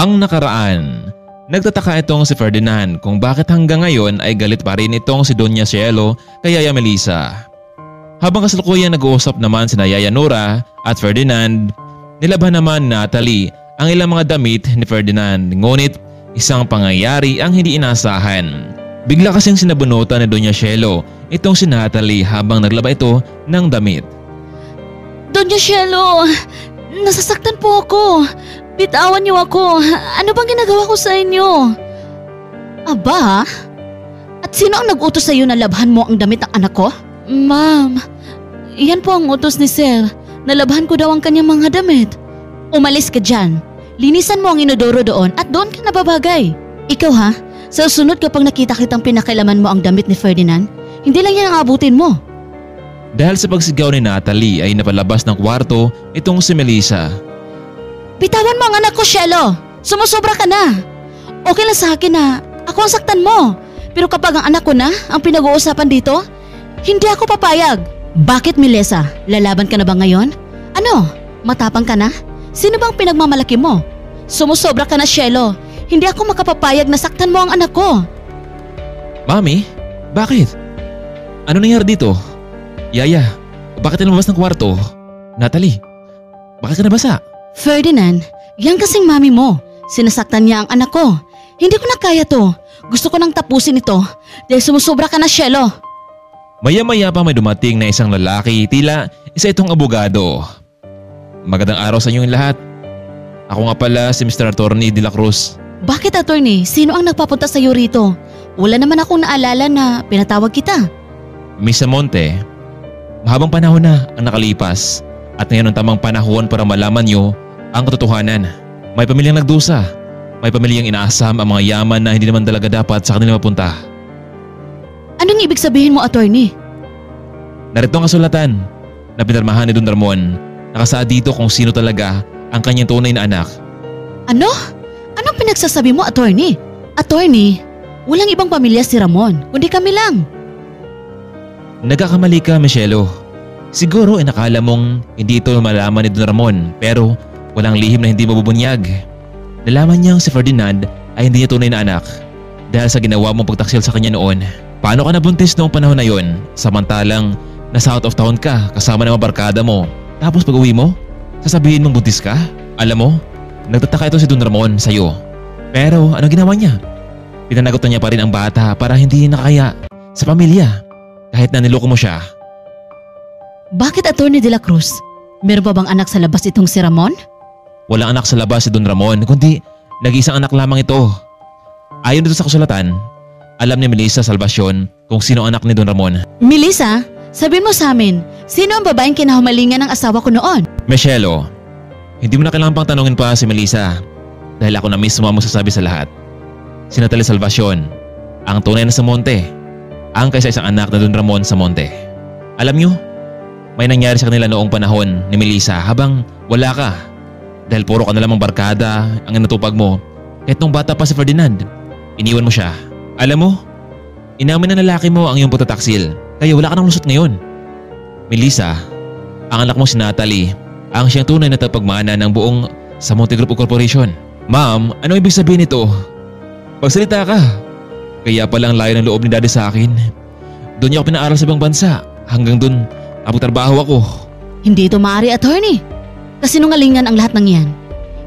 Ang nakaraan. Nagtataka itong si Ferdinand kung bakit hanggang ngayon ay galit pa rin itong si Doña Cielo kay Yaya Melissa. Habang kasalukuyang nag-uusap naman sina Yaya Nora at Ferdinand, nilabhan naman ni Natalie ang ilang mga damit ni Ferdinand, ngunit isang pangyayari ang hindi inaasahan. Bigla kasing sinabunutan ni Doña Cielo itong si Natalie habang naglaba ito ng damit. Doña Cielo, nasasaktan po ako. Bitawan niyo ako. Ano bang ginagawa ko sa inyo? Aba? At sino ang nag-utos sa iyo na labhan mo ang damit ng anak ko? Ma'am, yan po ang utos ni Sir. Nalabhan ko daw ang kanyang mga damit. Umalis ka dyan. Linisan mo ang inodoro doon at doon ka nababagay. Ikaw ha? Sa sunod kapag nakita kitang pinakailaman mo ang damit ni Ferdinand, hindi lang yan ang abutin mo. Dahil sa pagsigaw ni Natalie ay napalabas ng kwarto itong si Melissa. Bitawan mo ang anak ko, Cielo! Sumusobra ka na! Okay lang sa akin na ako ang saktan mo. Pero kapag ang anak ko na ang pinag-uusapan dito, hindi ako papayag. Bakit, Melissa? Lalaban ka na ba ngayon? Ano? Matapang ka na? Sino bang pinagmamalaki mo? Sumusobra ka na, Cielo. Hindi ako makapapayag na saktan mo ang anak ko. Mami, bakit? Ano nangyari dito? Yaya, bakit lumabas ng kwarto? Natalie, bakit ka nabasa? Ferdinand, yan kasing mami mo. Sinasaktan niya ang anak ko. Hindi ko na kaya to. Gusto ko nang tapusin ito dahil sumusobra ka na, Cielo. Maya-maya pa may dumating na isang lalaki, tila isa itong abogado. Magandang araw sa inyong lahat. Ako nga pala si Mr. Attorney De La Cruz. Bakit, attorney? Sino ang nagpapunta sa iyo rito? Wala naman akong naalala na pinatawag kita. Miss Monte, mahabang panahon na ang nakalipas at ngayon ang tamang panahon para malaman niyo ang katotohanan. May pamilyang nagdusa. May pamilyang inaasam ang mga yaman na hindi naman talaga dapat sa kanila mapunta. Anong ibig sabihin mo, attorney? Narito ang kasulatan na pinirmahan ni Don Ramon. Nakasaad dito kung sino talaga ang kanyang tunay na anak. Ano? Anong pinagsasabi mo, attorney? Attorney, walang ibang pamilya si Ramon, kundi kami lang. Nagkakamali ka, Michelo. Siguro ay nakala mong hindi ito malaman ni Don Ramon, pero walang lihim na hindi mabubunyag. Nalaman niyang si Ferdinand ay hindi niya tunay na anak dahil sa ginawa mong pagtaksil sa kanya noon. Paano ka nabuntis noong panahon na yon? Samantalang nasa out of town ka kasama ng mga barkada mo. Tapos pag uwi mo, sasabihin mong buntis ka? Alam mo, nagtataka ito si Don Ramon sa'yo. Pero ano ginawa niya? Pinanagutan niya pa rin ang bata para hindi nakaya sa pamilya kahit na niloko mo siya. Bakit, Attorney De La Cruz? Meron pa bang anak sa labas itong si Ramon? Walang anak sa labas si Don Ramon, kundi nag-iisang anak lamang ito. Ayon dito sa kasulatan, alam ni Melissa Salvacion kung sino ang anak ni Don Ramon. Melissa, sabihin mo sa amin, sino ang babaeng kinahumalingan ng asawa ko noon? Michelo, hindi mo na kailangan pang tanungin pa si Melissa dahil ako na mismo ang magsasabi sa lahat. Si Natalie Salvacion, ang tunay na Samonte, ang kaysa isang anak na Don Ramon Samonte. Alam nyo, may nangyari sa kanila noong panahon ni Melissa habang wala ka dahil puro ka na lamang barkada ang natupag mo kahit nung bata pa si Ferdinand. Iniwan mo siya. Alam mo, inamin na lalaki mo ang iyong pagtataksil kaya wala ka nang lusot ngayon. Melissa, ang anak mo si Natalie ang siyang tunay na tagapagmana ng buong Samonte Group Corporation. Ma'am, ano ibig sabihin nito? Pagsalita ka. Kaya palang layo ng loob ni Daddy sa akin. Doon niya ako pinaaral sa ibang bansa. Hanggang doon, kapagtrabaho ako. Hindi ito maaari, attorney. Kasinungalingan ang lahat ng yan.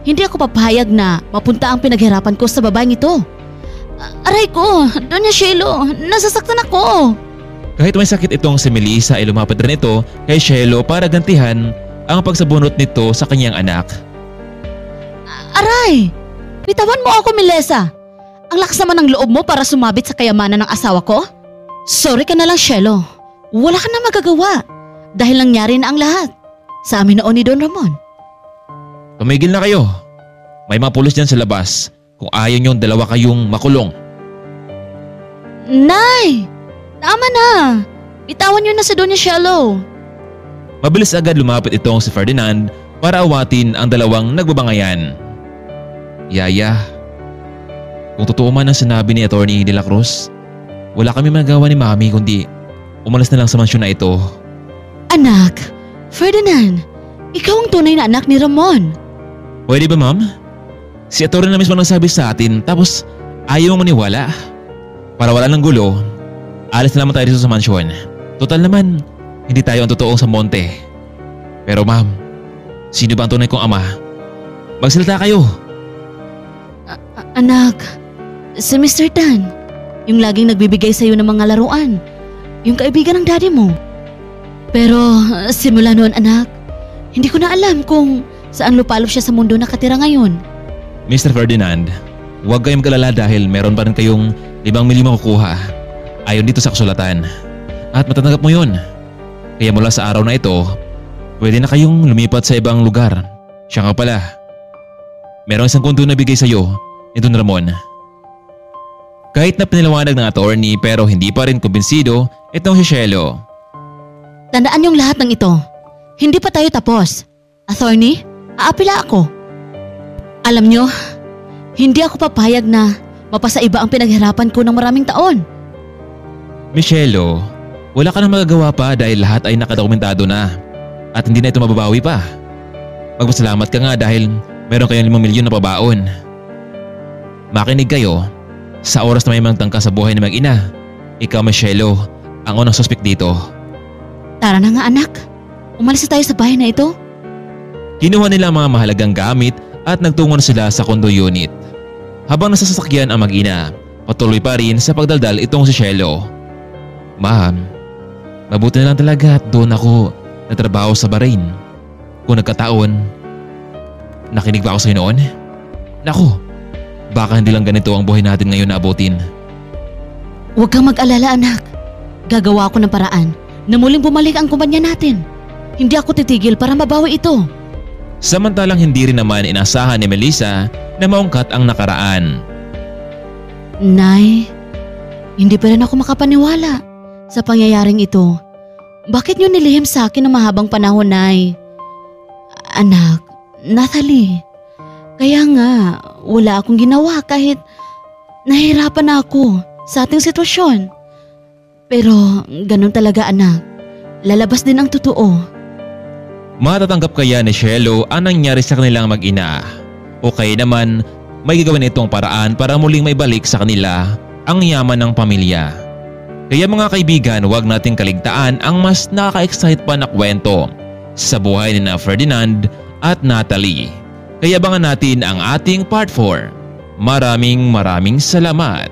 Hindi ako papayag na mapunta ang pinaghirapan ko sa babaeng ito. Aray ko, Doña Cielo, nasasaktan ako. Kahit may sakit itong si Melissa ay lumapit rin ito kay Cielo para gantihan ang pagsabunot nito sa kanyang anak. Aray! Bitawan mo ako, Melissa. Ang lakas naman ng loob mo para sumabit sa kayamanan ng asawa ko? Sorry ka na lang, Cielo. Wala ka na magagawa dahil nangyari na ang lahat sa amin noon ni Don Ramon. Tumigil na kayo. May mga pulis dyan sa labas kung ayaw niyong dalawa kayong makulong. Nay! Tama na! Bitawan niyo na si Doña Cielo. Mabilis agad lumapit itong si Ferdinand para awatin ang dalawang nagbabangayan. Yaya, kung totoo man ang sinabi ni Attorney De La Cruz, wala kami magawa ni Mami kundi umalis na lang sa mansyon na ito. Anak, Ferdinand, ikaw ang tunay na anak ni Ramon. Pwede ba, Ma'am? Si attorney na mismo nagsabi sa atin tapos ayaw mo maniwala. Para wala ng gulo, alis na naman tayo dito sa mansyon. Total naman, hindi tayo ang totoong sa monte. Pero ma'am, sino ba ang tunay kong ama? Magsalita kayo. Anak, si Mr. Tan, yung laging nagbibigay sa'yo ng mga laruan, yung kaibigan ng daddy mo. Pero simula noon anak, hindi ko na alam kung saan lupalop siya sa mundo nakatira ngayon. Mr. Ferdinand, huwag kayong mag-alala dahil meron pa rin kayong 5 milyon makukuha ayon dito sa kasulatan. At matatanggap mo yun. Kaya mula sa araw na ito, pwede na kayong lumipat sa ibang lugar. Siya nga pala, merong isang kundo na bigay sa'yo ni Don Ramon. Kahit na pinilawanag ng attorney pero hindi pa rin kumbinsido itong si Cielo. Tandaan yung lahat ng ito. Hindi pa tayo tapos. Attorney, aapila ako. Alam nyo, hindi ako papayag na mapasaiba ang pinaghirapan ko ng maraming taon. Michelo, wala ka nang magagawa pa dahil lahat ay nakadokumentado na at hindi na ito mababawi pa. Magpasalamat ka nga dahil meron kayong 5 milyon na pabaon. Makinig kayo, sa oras na may mangtangka sa buhay ng mag-ina, ikaw Michelo ang unang suspect dito. Tara na nga anak, umalis na tayo sa bahay na ito. Kinuha nila ang mga mahalagang gamit at nagtungo na sila sa condo unit. Habang nasa sasakyan ang mag-ina, patuloy pa rin sa pagdaldal itong si Cielo. Ma'am, mabuti na lang talaga at doon ako natrabaho sa Bahrain. Kung nagkataon, nakinig ba ako sa'yo noon? Naku, baka hindi lang ganito ang buhay natin ngayon na abutin. Huwag kang mag-alala anak. Gagawa ako ng paraan na muling bumalik ang kumpanya natin. Hindi ako titigil para mabawi ito. Samantalang hindi rin naman inasahan ni Melissa na maungkat ang nakaraan. Nay, hindi pa rin ako makapaniwala sa pangyayaring ito. Bakit niyo nilihim sa akin ng mahabang panahon, Nay? Anak, Natalie, kaya nga wala akong ginawa kahit nahihirapan ako sa ating sitwasyon. Pero ganun talaga anak, lalabas din ang totoo. Matatanggap kaya ni Cielo ang nangyari sa kanilang mag-ina? O kaya naman may gagawin itong paraan para muling maibalik sa kanila ang yaman ng pamilya? Kaya mga kaibigan, huwag nating kaligtaan ang mas nakaka-excite pa na kwento sa buhay ni Ferdinand at Natalie. Kaya abangan natin ang ating part 4. Maraming salamat.